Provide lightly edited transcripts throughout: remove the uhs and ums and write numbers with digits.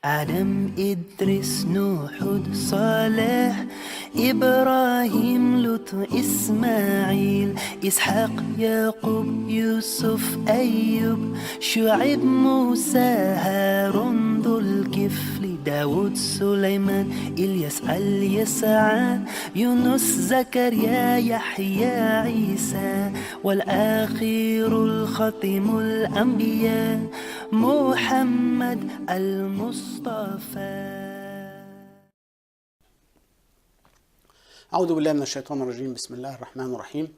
آدم إدريس نوح صالح إبراهيم لوط إسماعيل إسحاق يعقوب يوسف أيوب شعيب موسى هارون ذو الكفل داود سليمان إلياس اليسع يونس زكريا يحيى عيسى والآخر الختم الأنبياء محمد المصطفى. أعوذ بالله من الشيطان الرجيم. بسم الله الرحمن الرحيم،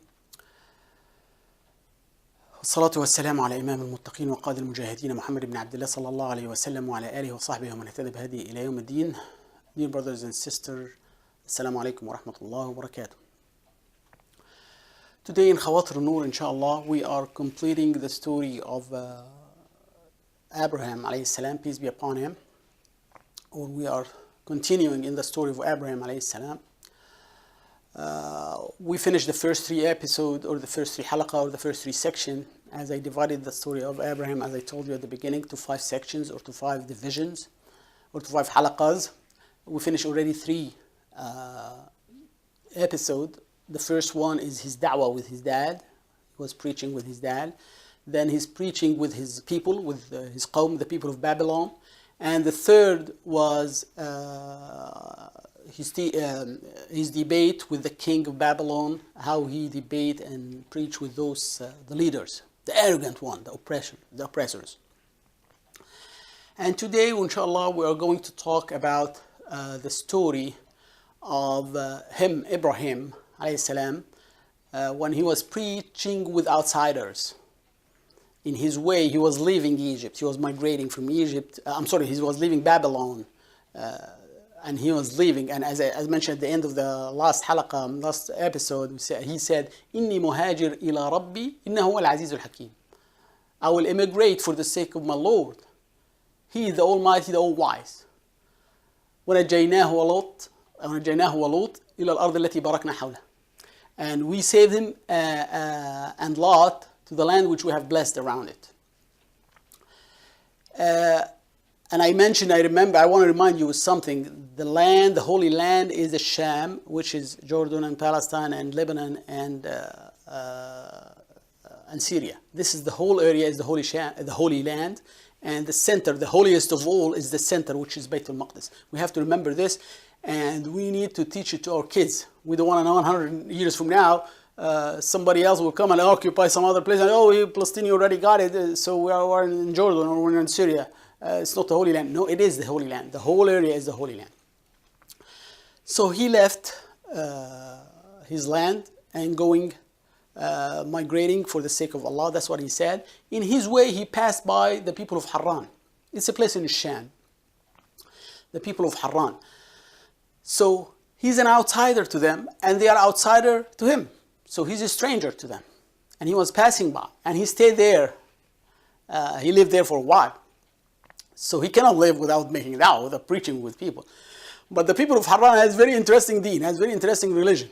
والصلاة والسلام على إمام المتقين وقائد المجاهدين محمد بن عبد الله صلى الله عليه وسلم وعلى آله وصحبه ومن اهتدى بهديه إلى يوم الدين. Dear brothers and sisters, Assalamu alaikum wa rahmatullahi wa barakatuh. Today in Khawater AlNoor, inshallah, we are completing the story of Ibrahim alayhi salam, peace be upon him, or we are continuing in the story of Ibrahim alayhi salam. We finished the first three episodes, or the first three halaqah, or the first three sections, as I divided the story of Ibrahim, as I told you at the beginning, to 5 sections, or to 5 divisions, or to 5 halaqahs. We finished already 3 episodes. The first one is his da'wah with his dad. He was preaching with his dad. Then he's preaching with his people, with his qawm, the people of Babylon. And the third was his debate with the king of Babylon, how he debate and preach with those, the leaders, the arrogant one, the oppressors. And today, inshallah, we are going to talk about the story of him, Ibrahim alayhi salam, when he was preaching with outsiders. In his way, he was leaving Egypt. He was migrating from Egypt. He was leaving Babylon. And he was leaving. And as I mentioned at the end of the last halaqah, last episode, he said, إِنِّي مُهَاجِرْ إِلَىٰ رَبِّي إِنَّهُ هُوَ الْعَزِيزُ الْحَكِيمُ. I will immigrate for the sake of my Lord. He is the Almighty, the All-Wise. وَنَجَّيْنَاهُ وَلُوطٍ إِلَى الْأَرْضِ الَّتِي بَارَكْنَا حَوْلَهُ. And we saved him and Lot to the land which we have blessed around it. And I want to remind you of something. The land, the Holy Land, is the Sham, which is Jordan and Palestine and Lebanon and Syria. This is the whole area, is the Holy Land. And the center, the holiest of all, is the center, which is Bayt al-Maqdis. We have to remember this, and we need to teach it to our kids. We don't want to know 100 years from now, somebody else will come and occupy some other place, and Palestine already got it, so we are in Jordan or we're in Syria. It's not the Holy Land. No, it is the Holy Land. The whole area is the Holy Land. So he left his land and migrating for the sake of Allah. That's what he said. In his way, he passed by the people of Haran. It's a place in Sham. The people of Haran. So he's an outsider to them, and they are outsider to him. So he's a stranger to them. And he was passing by, and he stayed there. He lived there for a while. So he cannot live without making da'wah, without preaching with people. But the people of Haran has very interesting deen, has very interesting religion.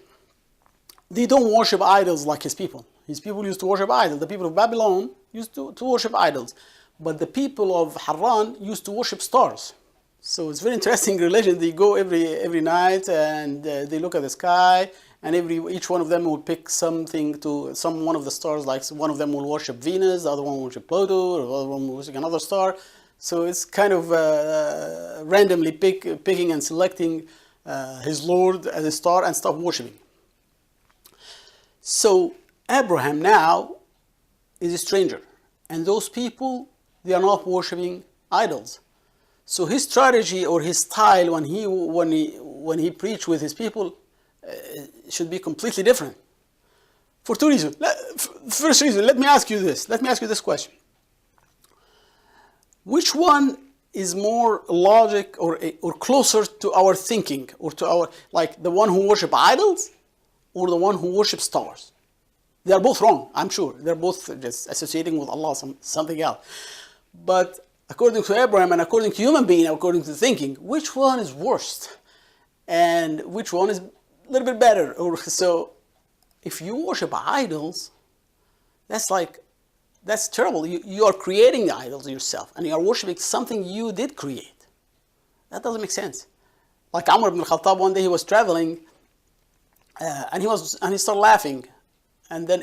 They don't worship idols like his people. His people used to worship idols. The people of Babylon used to worship idols. But the people of Haran used to worship stars. So it's very interesting religion. They go every night and they look at the sky, and each one of them will pick something to one of the stars. Like one of them will worship Venus, the other one will worship Pluto, the other one will worship another star. So it's kind of randomly picking and selecting his Lord as a star and stop worshiping. So Abraham now is a stranger, and those people, they are not worshiping idols. So his strategy or his style when he preached with his people should be completely different. For 2 reasons. First reason, let me ask you this question. Which one is more logic or closer to our thinking, or to our, like the one who worship idols or the one who worship stars? They are both wrong, I'm sure. They're both just associating with Allah, something else. But according to Abraham and according to human being, according to thinking, which one is worst? And which one is a little bit better? So if you worship idols, that's terrible. You are creating the idols yourself, and you are worshiping something you did create. That doesn't make sense. Like Umar ibn al-Khattab, one day he was traveling, and he started laughing. And then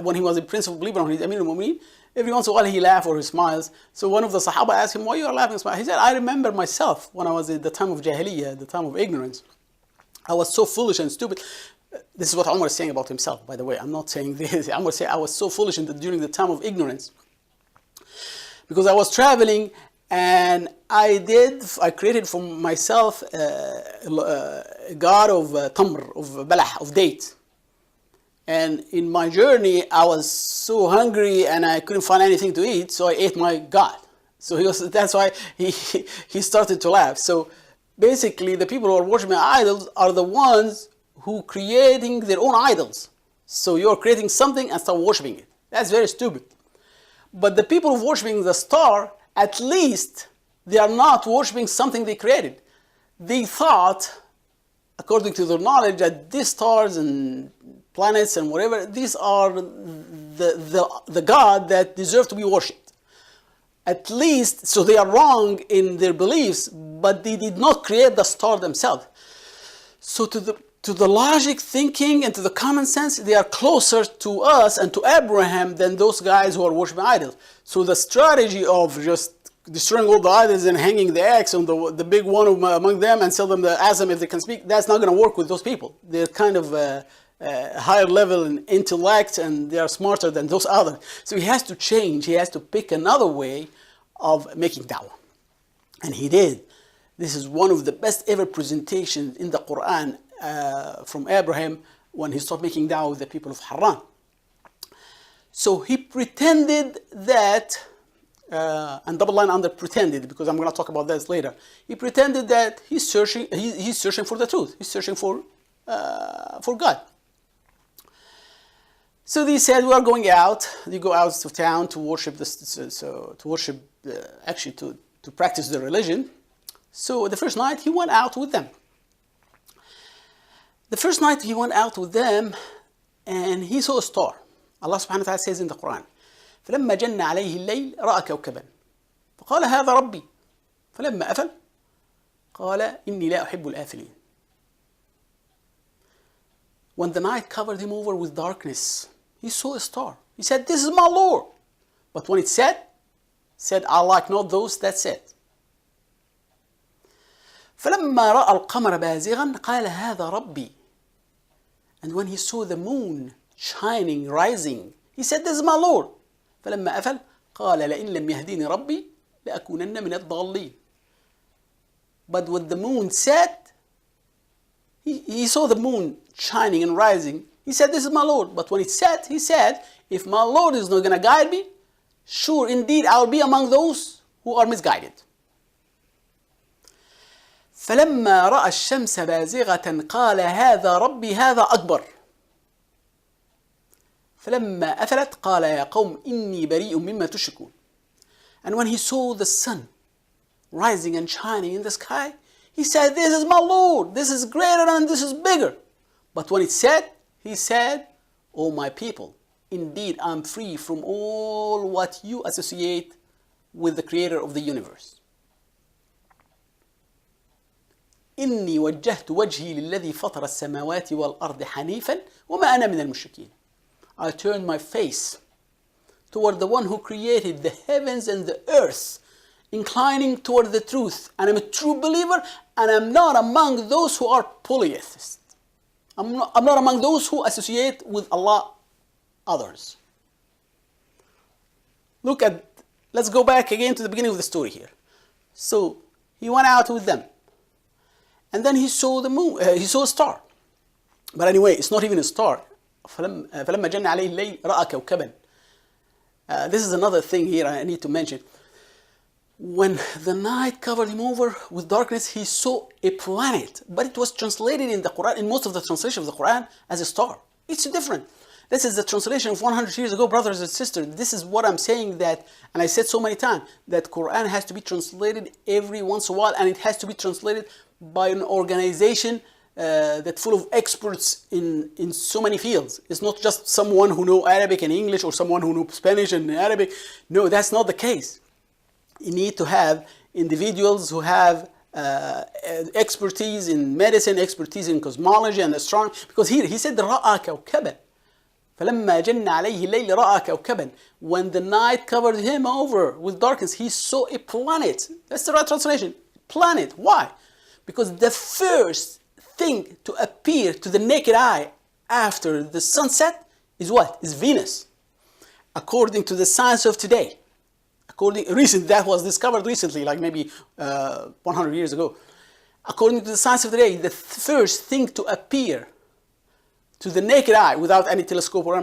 when he was a principal believer, when he's Amir al-Mu'mineen, every once in a while he laughs or he smiles. So one of the Sahaba asked him, why you are laughing and smiling? He said, I remember myself when I was at the time of Jahiliyyah, the time of ignorance. I was so foolish and stupid. This is what Umar is saying about himself, by the way. I'm not saying this. Umar said, I was so foolish during the time of ignorance. Because I was traveling and I created for myself a god of tamr, of balah, of date. And in my journey, I was so hungry and I couldn't find anything to eat, so I ate my god. So that's why he started to laugh. So basically, the people who are worshiping idols are the ones who creating their own idols. So you're creating something and start worshiping it. That's very stupid. But the people who are worshiping the star, at least they are not worshiping something they created. They thought, according to their knowledge, that these stars and planets and whatever, these are the God that deserve to be worshipped. At least, so they are wrong in their beliefs, but they did not create the star themselves. So to the logic thinking and to the common sense, they are closer to us and to Abraham than those guys who are worshiping idols. So the strategy of just destroying all the idols and hanging the axe on the big one among them and sell them the Azam if they can speak, that's not going to work with those people. They're kind of higher level in intellect and they are smarter than those others. So he has to change. He has to pick another way of making da'wah. And he did. This is one of the best ever presentations in the Qur'an from Ibrahim when he started making da'wah with the people of Haran. So he pretended that, and double line under pretended, because I'm going to talk about this later. He pretended that he's searching for the truth. He's searching for God. So they said, we are going out. They go out to town to worship actually to practice their religion. So the first night he went out with them. The first night he went out with them and he saw a star. Allah subhanahu wa ta'ala says in the Qur'an, فلما جن عليه الليل رأى كوكبا فقال هذا ربي فلما أفل قال إني لا أحب الآفلين. When the night covered him over with darkness, he saw a star. He said, this is my Lord. But when it said, I like not those that set. فلما رأى القمر بازغا قال هذا ربي. And when he saw the moon shining, rising, he said, this is my Lord. فلما أفل قال لئن لم يهديني ربي لأكونن من الضالين. But when the moon set, he saw the moon shining and rising. He said, this is my Lord. But when it set, he said, if my Lord is not going to guide me, sure, indeed, I will be among those who are misguided. فلما رأى الشمس بازغة قال هذا ربي هذا أكبر. فلما أفلت قال يا قوم إني بريء مما تشركون. And when he saw the sun rising and shining in the sky, he said, this is my Lord, this is greater and this is bigger. But when it said, he said, O my people, indeed I'm free from all what you associate with the creator of the universe. إني وجهت وجهي للذي فطر السماوات والأرض حنيفا وما أنا من المشركين. I turned my face toward the one who created the heavens and the earth, inclining toward the truth. And I'm a true believer, and I'm not among those who are polytheists. I'm not among those who associate with Allah others. Let's go back again to the beginning of the story here. So he went out with them. And then he saw the moon, he saw a star. But anyway, it's not even a star. فلما جن عليه الليل رأى كوكبا. This is another thing here I need to mention. When the night covered him over with darkness, he saw a planet. But it was translated in the Qur'an, in most of the translations of the Qur'an, as a star. It's different. This is the translation of 100 years ago, brothers and sisters. This is what I'm saying that, and I said so many times, that Qur'an has to be translated every once in a while, and it has to be translated by an organization that's full of experts in so many fields. It's not just someone who knows Arabic and English or someone who knows Spanish and Arabic. No, that's not the case. You need to have individuals who have expertise in medicine, expertise in cosmology and astronomy. Because here he said رأى كوكبا فلما جن عليه الليل رأى كوكبا. When the night covered him over with darkness, he saw a planet. That's the right translation. Planet. Why? Because the first thing to appear to the naked eye after the sunset is what? Is Venus. According to the science of today. That was discovered recently, like maybe 100 years ago. According to the science of today, the first thing to appear to the naked eye without any telescope or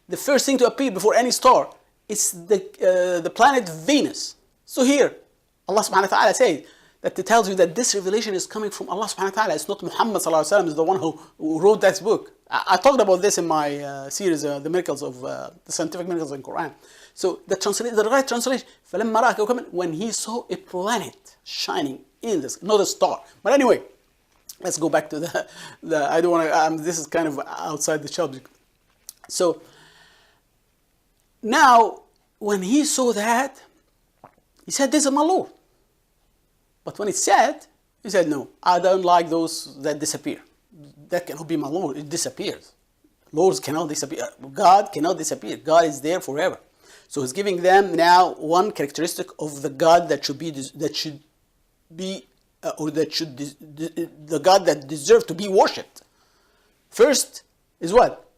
the first thing to appear before any star is the planet Venus. So here, Allah subhanahu wa ta'ala says that it tells you that this revelation is coming from Allah subhanahu wa ta'ala. It's not Muhammad sallallahu alaihi wasallam is the one who wrote that book. I talked about this in my series, the miracles of the scientific miracles in Qur'an. So the right translation, فَلَمَّا رَأَ كَوْكَبًا, when he saw a planet shining in this, not a star. But anyway, let's go back to the I don't want to, this is kind of outside the subject. So now, when he saw that, he said, this is my Lord. But when he said, no, I don't like those that disappear. That cannot be my Lord. It disappears. Lords cannot disappear. God cannot disappear. God is there forever. So he's giving them now one characteristic of the God the God that deserves to be worshipped. First is what?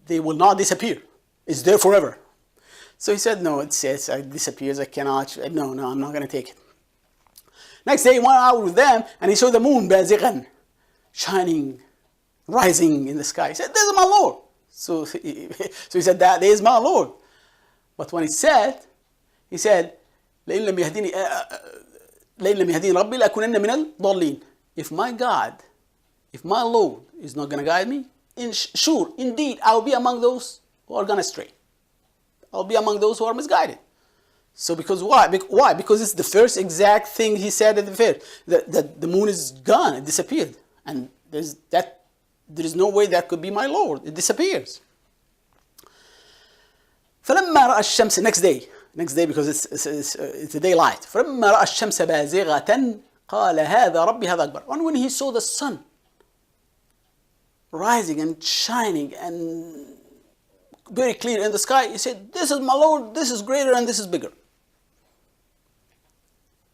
They will not disappear. It's there forever. So he said, no, it says it disappears. I cannot. No, I'm not going to take it. Next day he went out with them and he saw the moon بازغا, shining, rising in the sky. He said, this is my Lord. So he said, that is my Lord. But when he said, لئن لم يهديني ربي لأكونن من الضالين. If my Lord is not going to guide me, indeed, I'll be among those who are going to stray. I'll be among those who are misguided. So because why? Because it's the first exact thing he said at the first. That the moon is gone, it disappeared. And there is no way that could be my Lord. It disappears. فلما رأى الشمس, next day because it's the daylight. فلما رأى الشمس بازغة قال هذا ربي هذا أكبر. And when he saw the sun rising and shining and very clear in the sky, he said, this is my Lord, this is greater and this is bigger.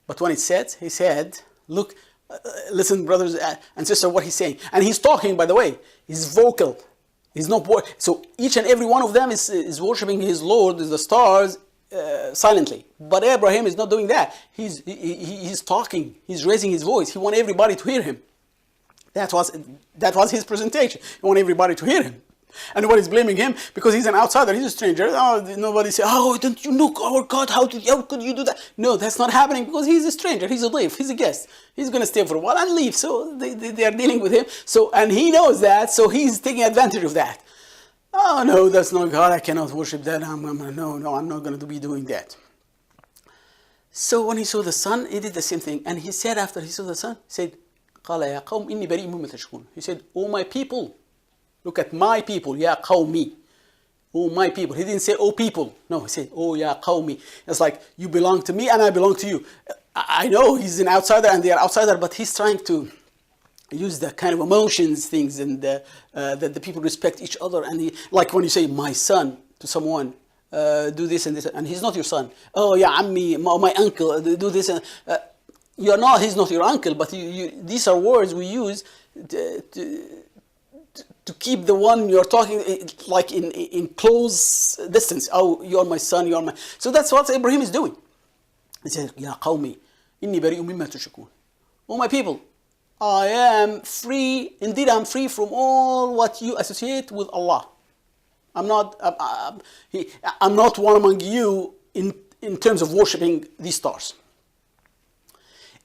But when he said, look, listen, brothers and sisters, what he's saying. And he's talking, by the way, he's vocal. He's not. So each and every one of them is worshiping his Lord, the stars, silently. But Ibrahim is not doing that. He's talking. He's raising his voice. He wants everybody to hear him. That was his presentation. He wants everybody to hear him. And nobody's blaming him because he's an outsider, he's a stranger. Nobody say, don't you know our God, how could you do that? No, that's not happening because he's a stranger, he's a slave, he's a guest. He's going to stay for a while and leave. So they are dealing with him. So, and he knows that, so he's taking advantage of that. Oh no, that's not God, I cannot worship that. I'm not going to be doing that. So when he saw the sun, he did the same thing. And he said after he saw the sun, he said, قال يا قوم إني بريء مما تشركون. He said, oh my people, look at my people, ya qawmi. Oh my people. He didn't say, oh people. No, he said, oh ya qawmi. It's like, you belong to me and I belong to you. I know he's an outsider and they are outsider, but he's trying to use the kind of emotions things and that the people respect each other. And like when you say, my son to someone, do this and this, and he's not your son. Oh ya ammi, my uncle, do this. He's not your uncle, but these are words we use to keep the one you're talking like in close distance. Oh, you're my son, you're my... So that's what Ibrahim is doing. He says, Ya qawmi, inni bari'un mimma tushrikun. Oh my people, I am free, indeed I'm free from all what you associate with Allah. I'm not one among you in terms of worshipping these stars.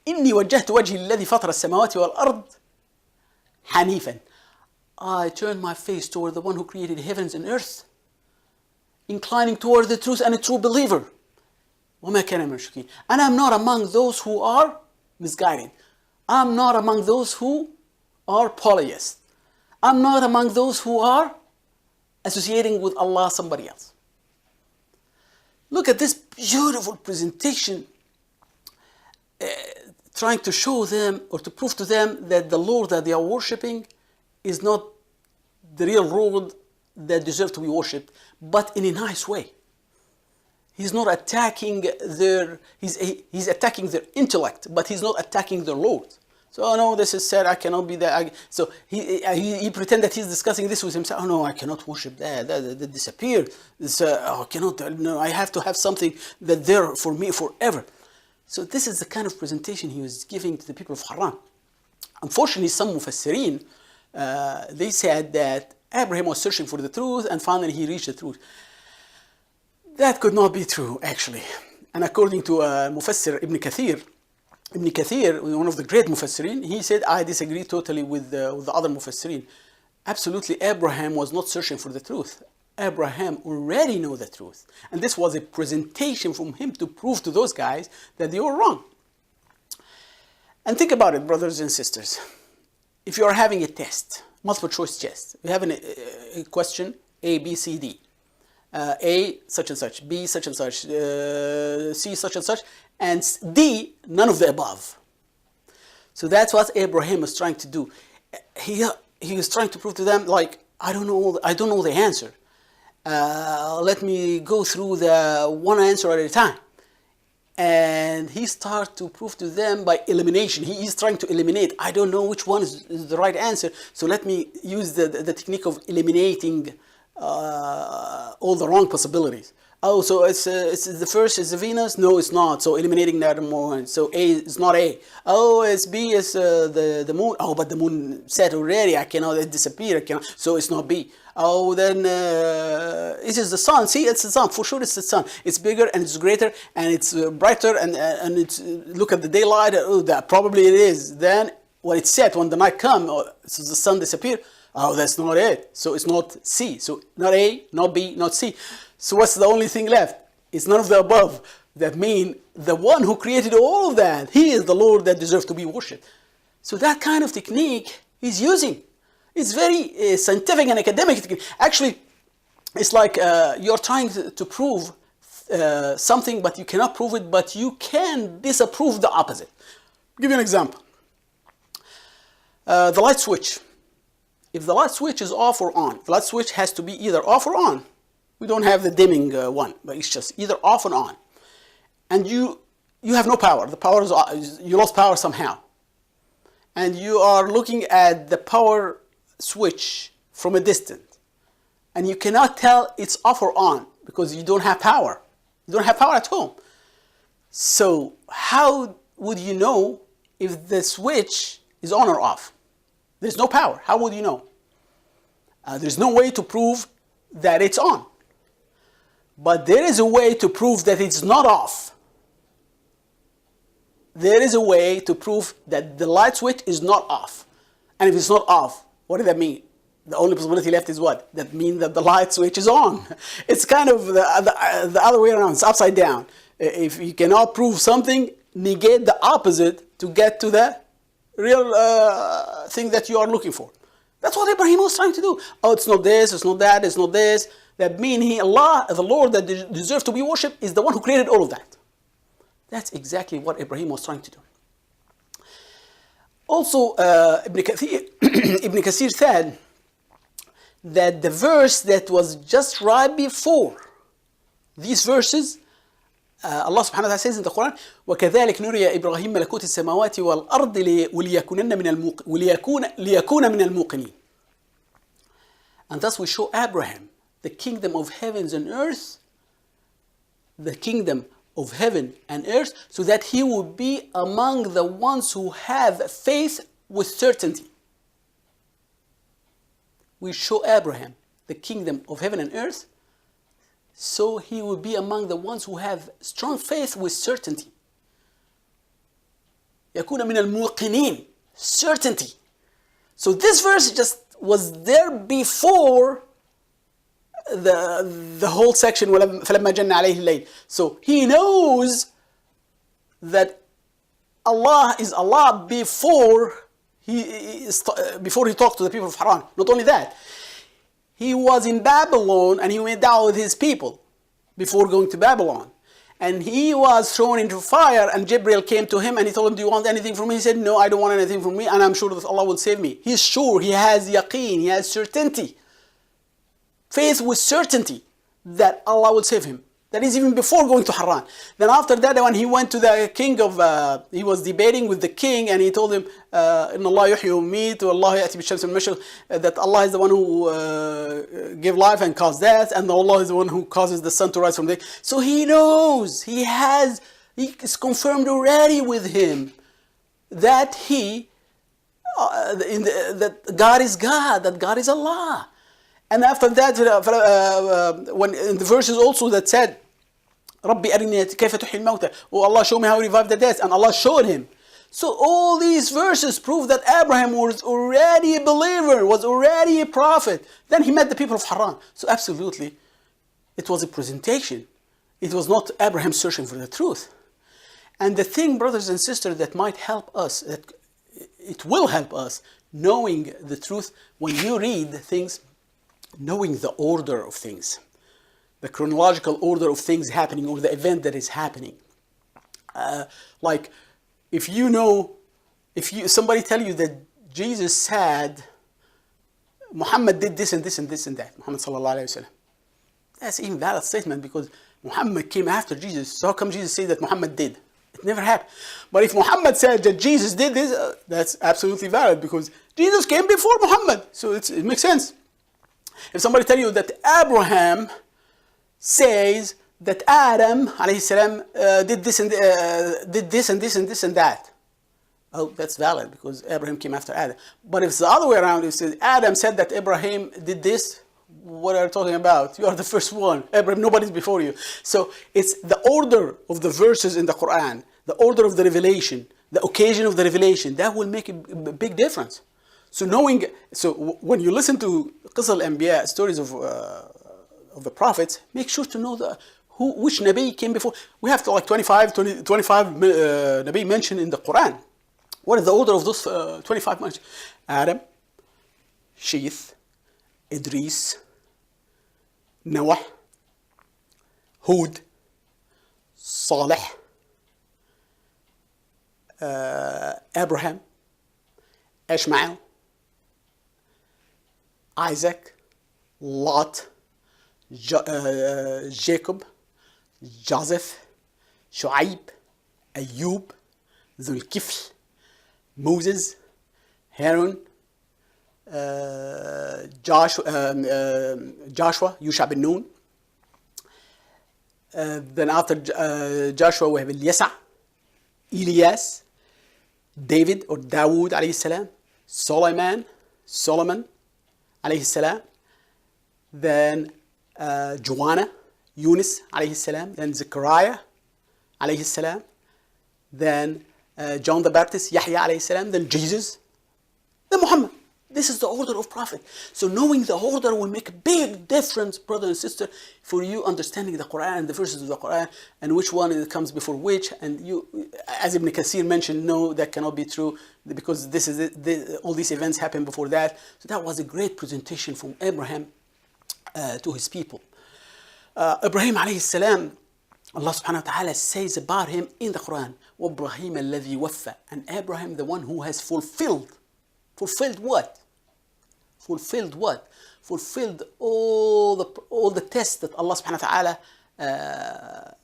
إني وجهت وجهي الذي فطر السماوات والأرض حنيفا. I turned my face toward the one who created heavens and earth, inclining toward the truth and a true believer. وما كان من المشركين. And I'm not among those who are misguided. I'm not among those who are polytheists. I'm not among those who are associating with Allah somebody else. Look at this beautiful presentation trying to show them or to prove to them that the Lord that they are worshipping is not the real Lord that deserves to be worshipped, but in a nice way. He's not attacking he's attacking their intellect, but he's not attacking their Lord. So, oh no, this is said, I cannot be that. So he pretend that he's discussing this with himself. Oh no, I cannot worship that. That disappeared. I cannot. No, I have to have something that there for me forever. So this is the kind of presentation he was giving to the people of Haran. Unfortunately, some Mufassirin, they said that Ibrahim was searching for the truth and finally he reached the truth. That could not be true, actually. And according to Mufassir Ibn Kathir, one of the great Mufassirin, he said, I disagree totally with the other Mufassirin. Absolutely, Abraham was not searching for the truth. Abraham already knew the truth. And this was a presentation from him to prove to those guys that they were wrong. And think about it, brothers and sisters. If you are having a test, multiple choice test, you have a question, A, B, C, D. A, such and such, B, such and such, C, such and such, and D, none of the above. So that's what Abraham was trying to do. He was trying to prove to them, like, I don't know the answer. Let me go through the one answer at a time. And he started to prove to them by elimination. He is trying to eliminate. I don't know which one is the right answer, so let me use the technique of eliminating all the wrong possibilities. Oh, so it's the first is the Venus? No, it's not. So eliminating that one. So A is not A. Oh, it's B is the moon. Oh, but the moon set already. I cannot, it disappeared. I cannot. So it's not B. Oh, then it is the sun. See, it's the sun. For sure, it's the sun. It's bigger and it's greater and it's brighter and it's look at the daylight. Oh, that probably it is. Then when it's set, when the night comes, so the sun disappears. Oh, that's not it. So it's not C. So not A, not B, not C. So what's the only thing left? It's none of the above. That means the one who created all of that, he is the Lord that deserves to be worshipped. So that kind of technique he's using. It's very scientific and academic technique. Actually, it's like you're trying to prove something, but you cannot prove it, but you can disapprove the opposite. I'll give you an example. The light switch. If the light switch is off or on, the light switch has to be either off or on. We don't have the dimming one, but it's just either off and on. And you have no power. The power is, you lost power somehow. And you are looking at the power switch from a distance. And you cannot tell it's off or on because you don't have power. You don't have power at home. So how would you know if the switch is on or off? There's no power. How would you know? There's no way to prove that it's on. But there is a way to prove that it's not off. There is a way to prove that the light switch is not off. And if it's not off, what does that mean? The only possibility left is what? That means that the light switch is on. It's kind of the other way around. It's upside down. If you cannot prove something, negate the opposite to get to the real thing that you are looking for. That's what Ibrahim was trying to do. Oh, it's not this, it's not that, it's not this. That means Allah, the Lord that deserves to be worshipped, is the one who created all of that. That's exactly what Ibrahim was trying to do. Also, Ibn Kathir said that the verse that was just right before these verses, Allah subhanahu wa ta'ala says in the Qur'an, وَكَذَلِكَ نُرِيَ إِبْرَاهِيمَ مَلَكُوتِ السَّمَاوَاتِ وَالْأَرْضِ لِيَكُونَ مِنَ الْمُوقِنِينَ. And thus we show Abraham the kingdom of heavens and earth, the kingdom of heaven and earth, so that he will be among the ones who have faith with certainty. We show Abraham the kingdom of heaven and earth, so he will be among the ones who have strong faith with certainty. يَكُونَ مِنَ الْمُوقِنِينَ. Certainty. So this verse just was there before the whole section, فَلَمَّا جَنَّ عَلَيْهِ اللَّيْلِ. So he knows that Allah is Allah before he talked to the people of Haran. Not only that, he was in Babylon and he went down with his people before going to Babylon. and he was thrown into fire, and Jibril came to him and he told him, do you want anything from me? He said, no, I don't want anything from me, and I'm sure that Allah will save me. He's sure, he has yaqeen, he has certainty, faith with certainty that Allah will save him. That is even before going to Haran. Then after that, when he went to the king of, he was debating with the king, and he told him, Inna Allah yuhyi wa yumeet, wa Allah ya'ti bi-shams min-al-mashriq, that Allah is the one who give life and cause death, and Allah is the one who causes the sun to rise from the day. So he knows, he is confirmed already with him that that God is God, that God is Allah. And after that, when in the verses also that said, Rabbi arini kayfa tuhyi al-mawta, oh Allah, show me how you revive the dead, and Allah showed him. So all these verses prove that Abraham was already a believer, was already a prophet. Then he met the people of Haran. So absolutely, it was a presentation. It was not Abraham searching for the truth. And the thing, brothers and sisters, that might help us, that it will help us knowing the truth when you read things, knowing the order of things, the chronological order of things happening, or the event that is happening. Like, if somebody tell you that Jesus said, Muhammad did this and this and this and that, Muhammad sallallahu alayhi wa sallam, that's an invalid statement, because Muhammad came after Jesus. So how come Jesus said that Muhammad did? It never happened. But if Muhammad said that Jesus did this, that's absolutely valid, because Jesus came before Muhammad. So it makes sense. If somebody tell you that Abraham says that Adam alayhi salam did this and this and this and that, oh, that's valid, because Abraham came after Adam. But if it's the other way around, if Adam said that Abraham did this, what are you talking about? You are the first one. Abraham, nobody's before you. So it's the order of the verses in the Qur'an, the order of the revelation, the occasion of the revelation, that will make a big difference. So when you listen to Qisas al-Anbiya, stories of the prophets, make sure to know which Nabi came before. We have 25 Nabi mentioned in the Qur'an. What is the order of those 25 mentioned? Adam, Sheeth, Idris, Noah, Hud, Salih, Abraham, Ishmael, Isaac, Lot, Jacob, Joseph, Shu'aib, Ayub, Dhul-Kifl, Moses, Aaron, Joshua, Yusha bin Nun. Then after Joshua we have Yasa, Elias, David or Dawood alayhi salam, Solomon alayhi salam, then Joanna, Yunus alayhi salam, then Zechariah alayhi salam, then John the Baptist, Yahya alayhi salam, then Jesus, then Muhammad. This is the order of prophet. So knowing the order will make a big difference, brother and sister, for you understanding the Qur'an and the verses of the Qur'an, and which one comes before which. And you, as Ibn Kathir mentioned, no, that cannot be true, because all these events happened before that. So that was a great presentation from Abraham to his people. Ibrahim alayhi salam, Allah subhanahu wa ta'ala says about him in the Qur'an, وَإِبْرَاهِيمَ الَّذِي وَفَّى, and Abraham, the one who has fulfilled what? Fulfilled what? Fulfilled all the tests that Allah subhanahu wa ta'ala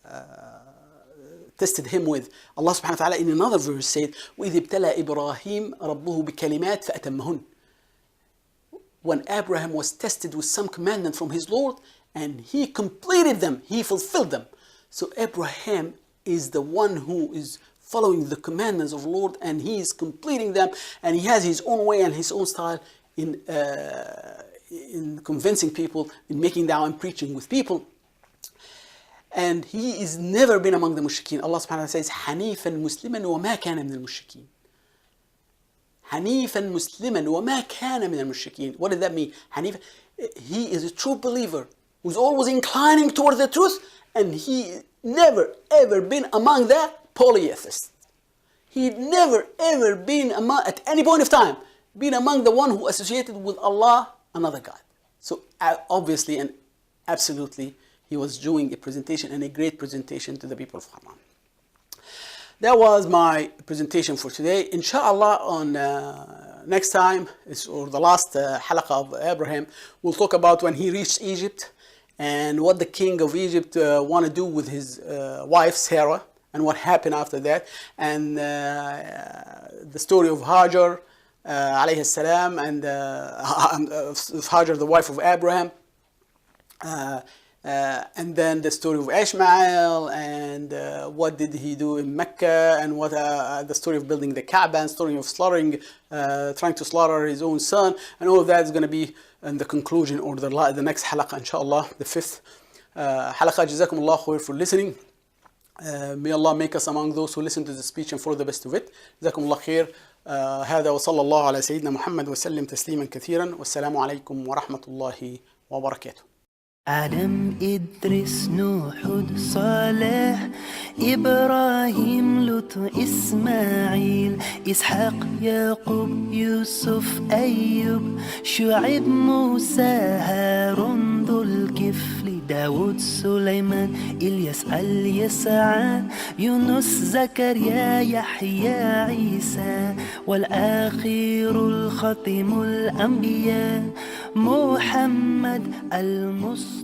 tested him with. Allah subhanahu wa ta'ala in another verse said, وَإِذِ ابْتَلَى إِبْرَاهِيمَ رَبُّهُ بِكَلِمَاتٍ فَأَتَمَّهُنَّ. When Abraham was tested with some commandment from his Lord, and he completed them, he fulfilled them. So Abraham is the one who is following the commandments of the Lord, and he is completing them, and he has his own way and his own style in convincing people, in making da'wah and preaching with people. And he is never been among the mushrikeen. Allah subhanahu wa ta'ala says, حَنِيفًا مُسْلِمًا وَمَا كَانَ مِنَ الْمُشْرِكِينَ. حَنِيفًا مُسْلِمًا وَمَا كَانَ مِنَ الْمُشْرِكِينَ. What does that mean? Hanif, he is a true believer who's always inclining toward the truth, and he never ever been among the polytheists. He never ever been among, at any point of time, been among the one who associated with Allah another God. So obviously and absolutely, he was doing a presentation, and a great presentation to the people of Qur'an. That was my presentation for today. Inshallah, on next time, or the last halaqah of Ibrahim, we'll talk about when he reached Egypt and what the king of Egypt want to do with his wife Sarah, and what happened after that, and the story of Hajar alayhi salam, and of Hajar, the wife of Abraham, and then the story of Ishmael, and what did he do in Mecca, and what the story of building the Kaaba, and story of trying to slaughter his own son, and all of that is going to be in the conclusion, or the next halaqah, inshallah, the 5th halaqah. Jazakumullah khair for listening. May Allah make us among those who listen to the speech and follow the best of it. جزاكم الله خير. هذا وصلى الله على سيدنا محمد وسلم تسليما كثيرا والسلام عليكم ورحمة الله وبركاته. آدم إدريس نوح صالح إبراهيم لوط إسماعيل إسحاق يعقوب يوسف أيوب شعيب موسى هارون ذو الكفل داود سليمان إلياس اليسع يونس زكريا يحيى عيسى والآخر الخاتم الأنبياء محمد المصطفى.